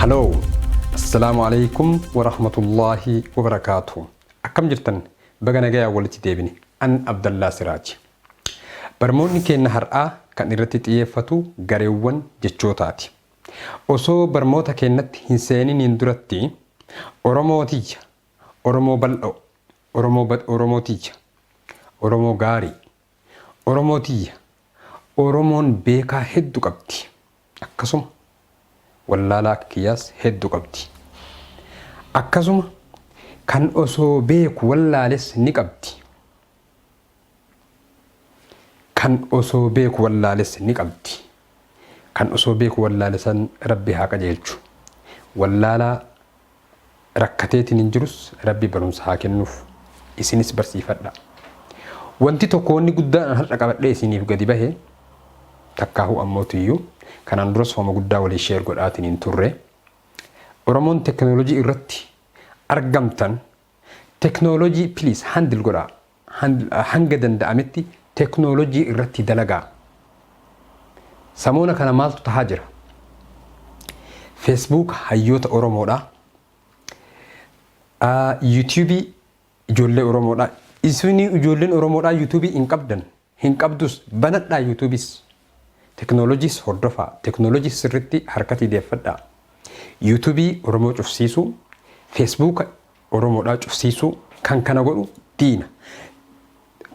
Hello, Assalamu alaikum wa rahmatullahi wa barakatuh. Akkam jirtan baga nagayaa walitti deebine an Abdallah Siraaj. Barmoonni keenya har'aa kan irratti xiyyeeffatu gareewwan jechootaati. Osoo barmoota keenyatti hin seeniniin duratti Oromootiyya, Oromoo bal'oo, Oromootiyya, Oromoo gaarii, Oromootiyya, Oromoon beekaa hedduu qabdi. Akkasuma wallaalaa kiyyaas hedduu qabdi. Akkasuma kan osoo beeku wallaales ni qabdi. Kan osoo beeku wallaales ni qabdi. Kan osoo beeku wallaalesan Rabbi haa qajeelchu. Wallaalaa rakkateetiin hin jirus Rabbi barumsa haa kennuuf. Isinis barsiifadha. Wanti tokko wanni guddaan har'a qabadhee isiniif gadi bahe takkaahu ammootiyyuu kanaan duras hooma guddaa walii sheer godhaatiin hin turre. Oromoon teknoolojii irratti argamtan teknoolojii please handle godhaa. Hanga danda'ametti teknoolojii irratti dalagaa. Samoona kana maaltu tahaa jira? Facebook hayyoota Oromoodha. YouTube ijoollee Oromoodha. Isini ijoolleen Oromoodha YouTube hin qabdus banadhaa YouTubes. Teknoolojiis hordofaa. Teknoolojii sirriitti harkatti deeffadhaa. YouTube Oromoo cufsiisuu, Facebook Oromoodhaa cufsiisuu kan kana godhu diina.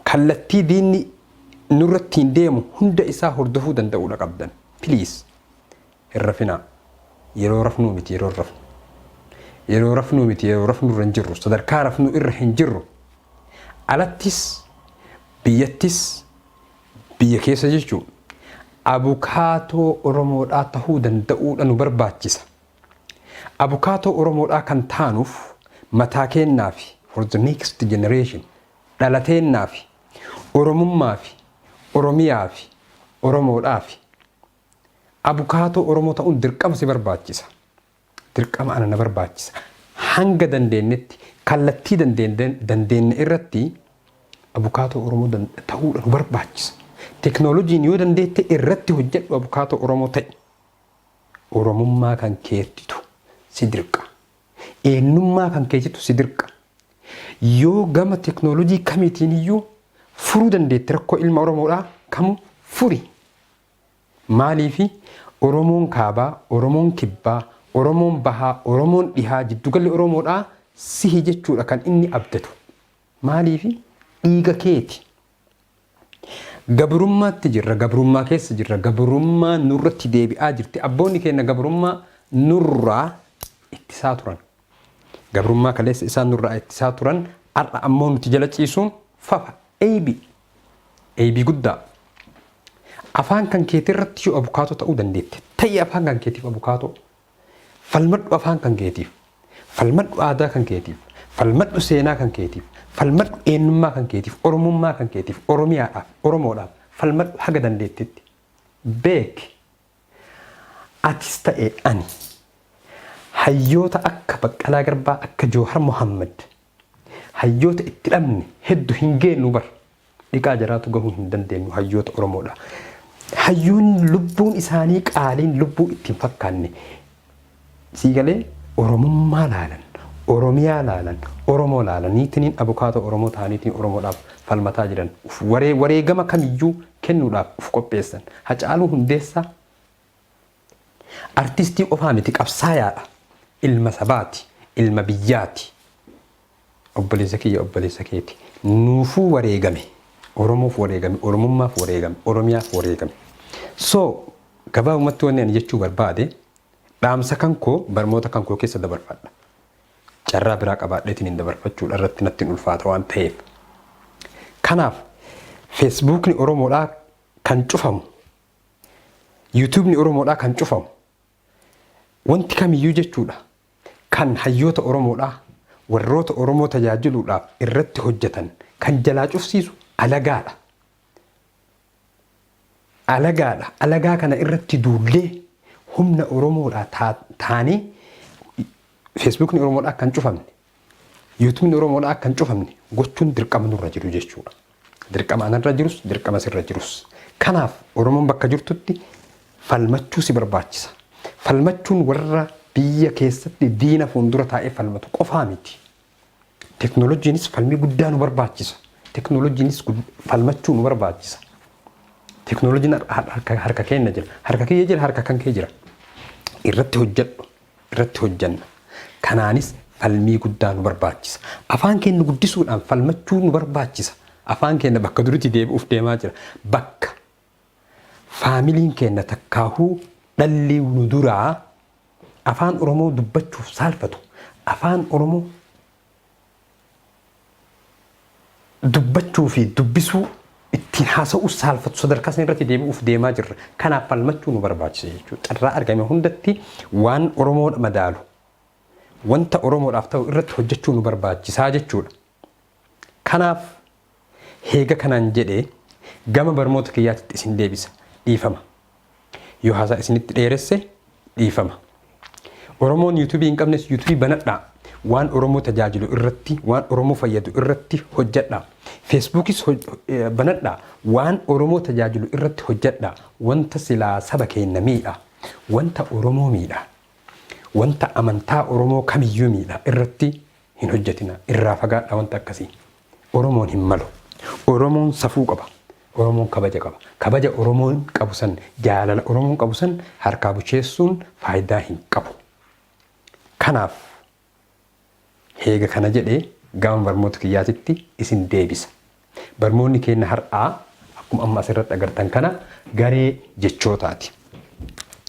Kallattii diinni nurratti hin deemu hunda isaa hordofuu danda'uudha qabdan. Please hin rafinaa. Yeroo rafnuu miti yeroo rafnu. Yeroo rafnuu miti yeroo rafnu irra hin jirru. Sadarkaa rafnuu irra hin jirru. Alattis biyyattis biyya keessa jechuun abukaatoo Oromoodhaa tahuu danda'uudha nu barbaachisa. Abukaatoo Oromoodhaa kan taanuuf mataa kennaa fi for the next generation dhalateennaa fi Oromummaa fi Oromiyaa fi Oromoodhaa fi abukaatoo Oromoo ta'uun dirqama si barbaachisa. Dirqama ana na barbaachisa. Hanga dandeenyetti kallattii dandeenye irratti abukaatoo Oromoo ta'uudha nu barbaachisa. Teknoolojiin yoo dandeette irratti hojjedhu abukaatoo Oromoo ta'e. Oromummaa kan keettitu si dirqa. Eenyummaa kan keetitu si dirqa. Yoo gama teknoolojii kamiitiin iyyuu furuu dandeette rakkoo ilma Oromoodhaa kamu furi. Maaliifi Oromoon kaabaa, Oromoon kibbaa, Oromoon bahaa, Oromoon dhihaa jiddugalli Oromoodhaa sihi jechuudha kan inni abdatu. Maaliifi dhiiga keeti. Gabrummaatti jirra, gabrummaa keessa jirra, gabrummaa nurratti deebi'aa jirti. Abboonni keenya gabrummaa nurraa ittisaa turan. Gabrummaa kaleessa isaan nurraa ittisaa turan har'a ammoo nuti jala ciisuun fafa. Eebii guddaa. Afaan kan keetii irratti yoo abukaatoo ta'uu dandeette. Ta'ii afaan kan keetiif abukaatoo. Falmadhu afaan kan keetiif. Falmadhu aadaa kan keetiif. Falmadhu seenaa kan keetiif. Falmadhu eenyummaa kan keetiif. Oromummaa kan keetiif. Oromiyaadhaaf. Oromoodhaaf. Falmadhu haga dandeettitti. Beeki. Atis ta'e ani. Hayyoota akka Baqqalaa Garbaa akka Joohar Muhammad. Hayyoota itti dhabne hedduu hin geenyu bar. Dhiqaa jaraatu gahuu hin dandeenyu hayyoota Oromoodha. Hayyoonni lubbuun isaanii qaaliin lubbuu ittiin fakkaanne. Siigalee Oromummaa laalan. Oromiyaa laalan, Oromoo laalaniitiin abukaatoo Oromoo ta'aniitiin Oromoodhaaf falmataa jiran. Wareegama kamiyyuu kennuudhaaf uf qopheessan. Hacaaluu Hundeessaa artistii qofaa miti qabsaayaadha. Ilma sabaati, ilma biyyaati. Obboleessa kiyya obboleessa keeti. Nuufuu wareegame. Oromoof wareegame, Oromummaaf wareegame, Oromiyaaf wareegame. So gabaabumatti wanni ani jechuu barbaade dhaamsa kankoo barmoota kankoo keessa dabarfadha. Carraa biraa qabaadheetiin hin dabarfachuudha irratti natti hin ulfaata waan ta'eef. Kanaaf Facebookni Oromoodhaa kan cufamu, YouTubeni Oromoodhaa kan cufamu, wanti kamiyyuu jechuudha kan hayyoota Oromoodhaa warroota Oromoo tajaajiluudhaaf irratti hojjetan kan jalaa cufsiisu alagaadha. Alagaadha. Alagaa kana irratti duullee humna Oromoodhaa taanii Facebookni Oromoodhaa kan cufamne, YouTubeni Oromoodhaa kan cufamne gochuun dirqama nurra jiru jechuudha. Dirqama anarra jirus, dirqama sirra jirus. Kanaaf Oromoon bakka jirtutti falmachuu si barbaachisa. Falmachuun warra biyya keessatti diina fuuldura taa'ee falmatu qofaa miti. Teknooloojiinis falmii guddaa nu barbaachisa. Teknooloojiinis falmachuu nu barbaachisa. Teknooloojiin harka keenya jira. Harka kiyya jira, harka kan kee jira. Irratti hojjedhu, irratti hojjanna. Kanaanis falmii guddaa nu barbaachisa. Afaan keenya guddisuudhaan falmachuu nu barbaachisa. Afaan keenya bakka duritti deebi'uuf deemaa jira. Bakka faamiliin keenya takkaahuu dhalli nu duraa afaan Oromoo dubbachuuf saalfatu. Afaan Oromoo dubbachuu fi dubbisuu ittiin haasa'uu saalfatu sadarkaa sana irratti deebi'uuf deemaa jirra. Kanaaf falmachuu nu barbaachisa jechuudha. Carraa argame hundatti waan Oromoodha madaalu wanta Oromoodhaaf ta'u irratti hojjechuu nu barbaachisaa jechuudha. Kanaaf heega kanaan jedhee gama barnoota kiyyaatti isin deebisa. Dhiifama. Yoo haasaa isinitti dheeresse dhiifama. Oromoon yuutuubii hin qabnes yuutuubii banadhaa. Waan Oromoo tajaajilu irratti, waan Oromoo fayyadu irratti hojjedhaa. Feesbuukis banadhaa. Waan Oromoo tajaajilu irratti hojjedhaa. Wanta silaa saba keenya miidha. Wanta Oromoo miidha. Wanta amantaa Oromoo kamiyyuu miidha irratti hin hojjetina. Irraa fagaadhaa wanta akkasii. Oromoon hin malu. Oromoon safuu qaba. Oromoon kabaja qaba. Kabaja Oromoon qabu san, jaalala Oromoon qabu san harkaa bucheessuun faayidaa hin qabu. Kanaaf heega kana jedhee gama barnoota kiyyaatitti isin deebisa. Barnoonni keenya har'aa akkuma amma asirratti agartan kana garee jechootaati.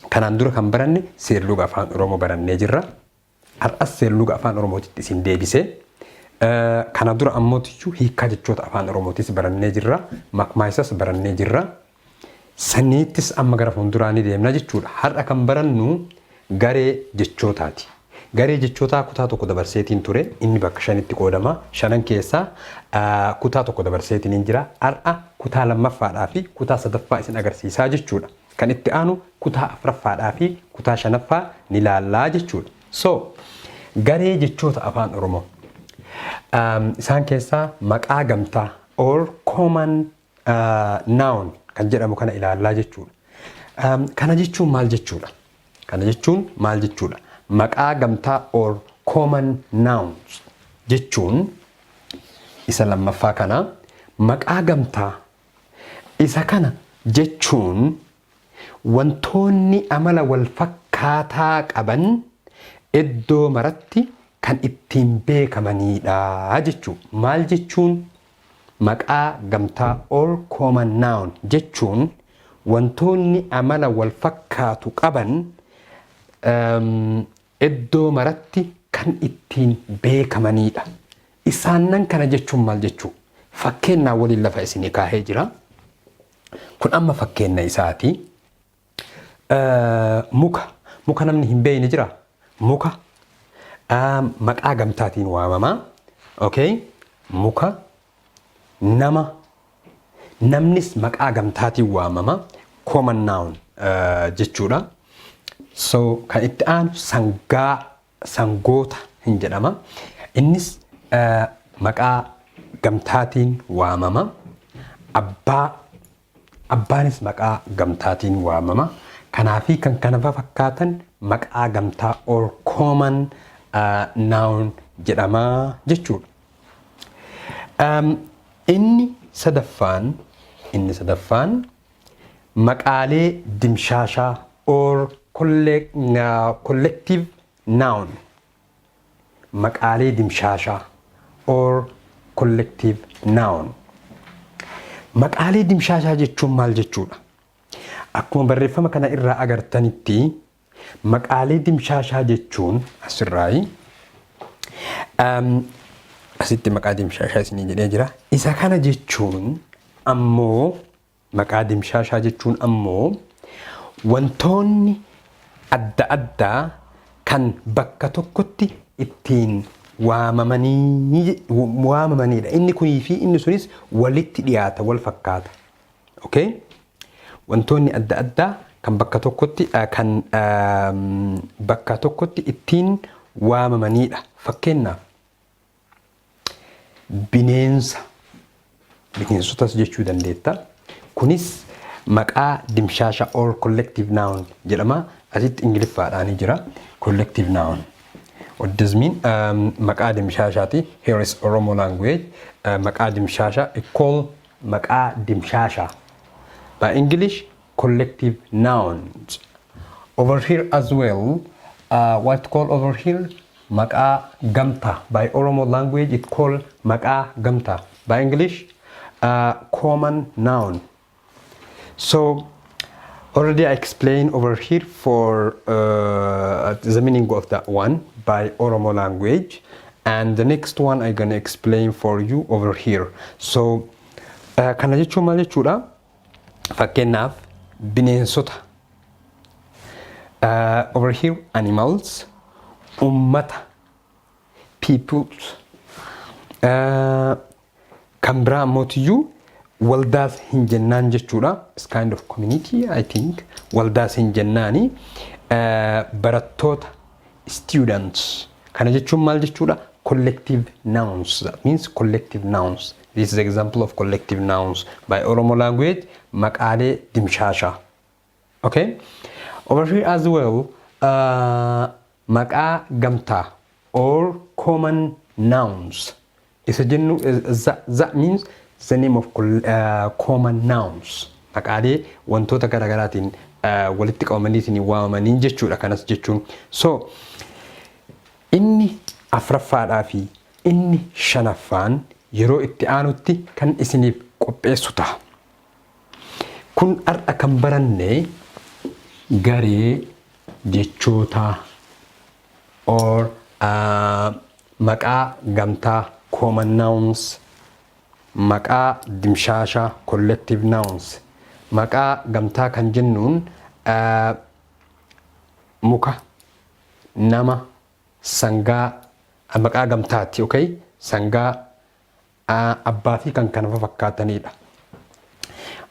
Kanaan dura kan baranne seerluga afaan Oromoo barannee jirra. Har'as seerluga afaan Oromootitti isin deebisee kana dura ammootiyyuu hiikkaa jechoota afaan Oromootis barannee jirra. Makmaayisas barannee jirra. Saniittis amma gara fuulduraa ni deemna jechuudha. Har'a kan barannu garee jechootaati. Garee jechootaa kutaa tokko dabarseetiin ture. Inni bakka shanitti qoodama. Shanan keessaa kutaa tokko dabarseetiin hin jira. Har'a kutaa lammaffaadhaa fi kutaa sadaffaa isin agarsiisaa jechuudha. Kan itti aanu kutaa afuraffaadhaa fi kutaa shanaffaa ni ilaallaa jechuudha. So garee jechoota afaan Oromoo. Isaan keessaa maqaa gamtaa or common noun kan jedhamu kana ilaallaa jechuudha. Kana jechuun maal jechuudha? Kana jechuun maal jechuudha? Maqaa gamtaa or common nouns jechuun isa lammaffaa kana. Maqaa gamtaa isa kana jechuun wantoonni amala wal fakkaataa qaban iddoo maratti kan ittiin beekamanidha jechuudha. Maal jechuun? Maqaa gamtaa or common noun jechuun wantoonni amala wal fakkaatu qaban iddoo maratti kan ittiin beekamanidha. Isaanan kana jechuun maal jechuu? Fakkeennaa waliin lafa isinii kaahee jira. Kun amma fakkeenna isaati. Muka namni hin beekne jira. Muka maqaa gamtaatiin waamama. Okay? Muka namnis maqaa gamtaatiin waamama. Common noun jechuudha. So kan itti aanu sangoota hin jedhama. Innis maqaa gamtaatiin waamama. Abbaanis maqaa gamtaatiin waamama. Kanaafi kan kana fakkaatan maqaa gamtaa or common noun jedhama jechuudha. Inni sadaffaan maqaalee dimshaashaa or collective noun. Maqaalee dimshaashaa or collective noun. Maqaalee dimshaashaa jechuun maal jechuudha? Akkuma barreeffama kana irraa agartanitti maqaalee dimshaashaa jechuun asirraayi. Asitti maqaa dimshaashaa isinii jedhee jira. Isa kana jechuun ammoo maqaa dimshaashaa jechuun ammoo wantoonni adda addaa kan bakka tokkotti ittiin waamamanidha. Inni kunii fi inni sunis walitti dhiyaata, wal fakkaata. Okay? Wantoonni adda addaa kan bakka tokkotti ittiin waamamanidha. Fakkeenyaaf bineensotas jechuu dandeetta. Kunis maqaa dimshaasha or collective noun jedhama. asitti ingiliffaadhaan jira collective noun. What does mean? Maqaa dimshaashaati. Here is Oromo language. Maqaa dimshaasha equal maqaa dimshaasha. By English, collective nouns. Over here as well, what call over here? Maqaa gamta. By Oromo language, it called maqaa gamta. By English, common noun. So already I explained over here for the meaning of that one by Oromo language, and the next one I'm gonna explain for you over here. So kana jechuun maal jechuudha? Fakkeenyaaf bineensota, over here animals, ummata, peoples, kan biraa mootiyyuu waldaas hin jennaan jechuudha. It's kind of community, I think. Waldaas hin jennaani. Barattoota, students. Kana jechuun maal jechuudha? Collective nouns. That means collective nouns. This is an example of collective nouns by Oromo language. Maqaalee dimshaasha. Okay? Over here as well, maqaa gamtaa or common nouns. Isa jennu, that means the name of common nouns. Maqaalee wantoota garaagaraatiin walitti qabamaniitiin waamamanii jechuudha kanas jechuun. So inni afuraffaadhaa fi inni shanaffaan yeroo itti aanutti kan isiniif qopheessu ta'a. Kun har'a kan baranne garee jechootaa or maqaa gamtaa common nouns, maqaa dimshaasha collective nouns. Maqaa gamtaa kan jennuun muka, nama, sangaa, maqaa gamtaati, okay? Sangaa, abbaa fi kan kana fakkaatanidha.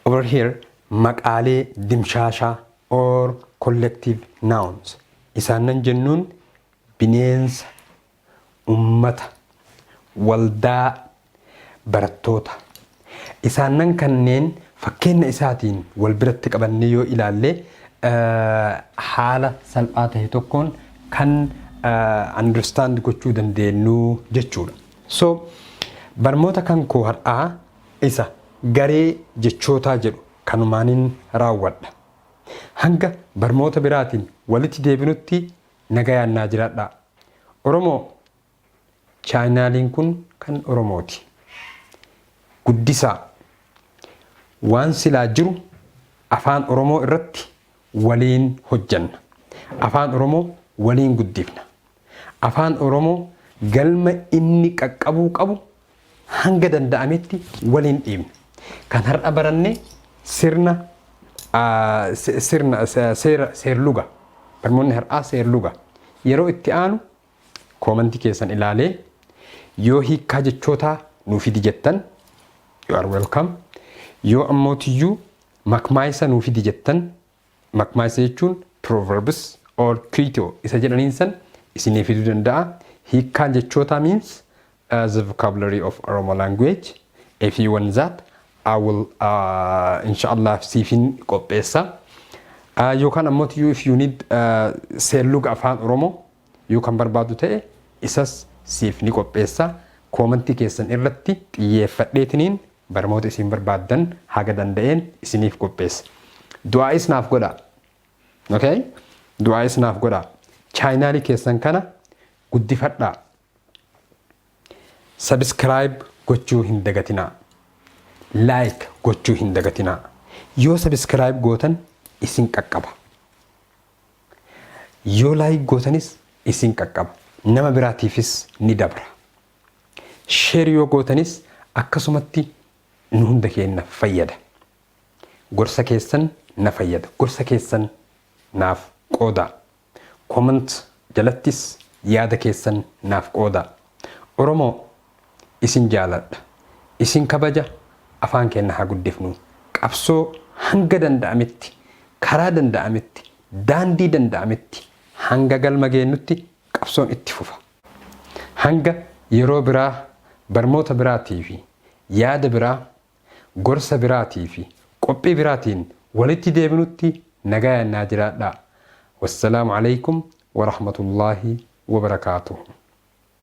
Over here, maqaalee dimshaasha or collective nouns. Isaanan jennuun bineensa, ummata, waldaa, barattoota. Isaanan kanneen fakkeenya isaatiin wal biratti qabannee yoo ilaalle haala salphaa ta'e tokkoon kan understand gochuu dandeenyu jechuudha. So barnoota kan koo har'aa isa garee jechootaa jedhu kanumaaniin raawwadha. Hanga barnoota biraatiin walitti deebinutti nagayaannaa jiraadha. Oromoo chaayinaaliin kun kan Oromooti. Guddisaa waan silaa jiru afaan Oromoo irratti waliin hojjanna. Afaan Oromoo waliin guddifna. Afaan Oromoo galma inni qaqqabuu qabu hanga danda'ametti waliin dhiibna. Kan har'a baranne sirna seerluga. Barnoonni har'aa seerluga. Yeroo itti aanu koomantii keessan ilaalee yoo hiikkaa jechootaa nuuf fidi jettan you are welcome. Yoo ammootiyyuu makmaayisa nuuf fidi jettan, makmaayisa jechuun proverbs or kuitoo isa jedhaniin san isinii fiduu danda'a. Hiikkaan jechootaa means the vocabulary of Oromo language. If you want that, I will inshallah siifin qopheessa. Yookaan ammootiyyuu if you need seerluga afaan Oromoo yookaan barbaadu ta'e isas siif ni qopheessa. Koomantii keessan irratti xiyyeeffadheetiniin barnoota isin barbaaddan haga danda'een isiniif qopheessa. Du'aa isnaaf godha. Okay? Du'aa isnaaf godha. Chaayinaalii keessan kana guddifadhaa. Subscribe gochuu hin dagatinaa. Like gochuu hin dagatinaa. Yoo subscribe gootan isin qaqqaba. Yoo like gootanis isin qaqqaba. Nama biraatiifis ni dabra. Share yoo gootanis akkasumatti nu hunda keenya fayyada. Gorsa keessan na fayyada. Gorsa keessan naaf qooda. Comment jalattis yaada keessan naaf qooda. Oromoo isin jaaladha. Isin kabaja afaan keenya haa guddifnu. Qabsoo hanga danda'ametti, karaa danda'ametti, daandii danda'ametti hanga galma geennutti qabsoon itti fufa. Hanga yeroo biraa barnoota biraatii fi yaada biraa gorsa biraatii fi qophii biraatiin walitti deebinutti nagayaannaa jiraadhaa. Wassalaamu alaykum wa rahmatullaahi wa barakaatuh.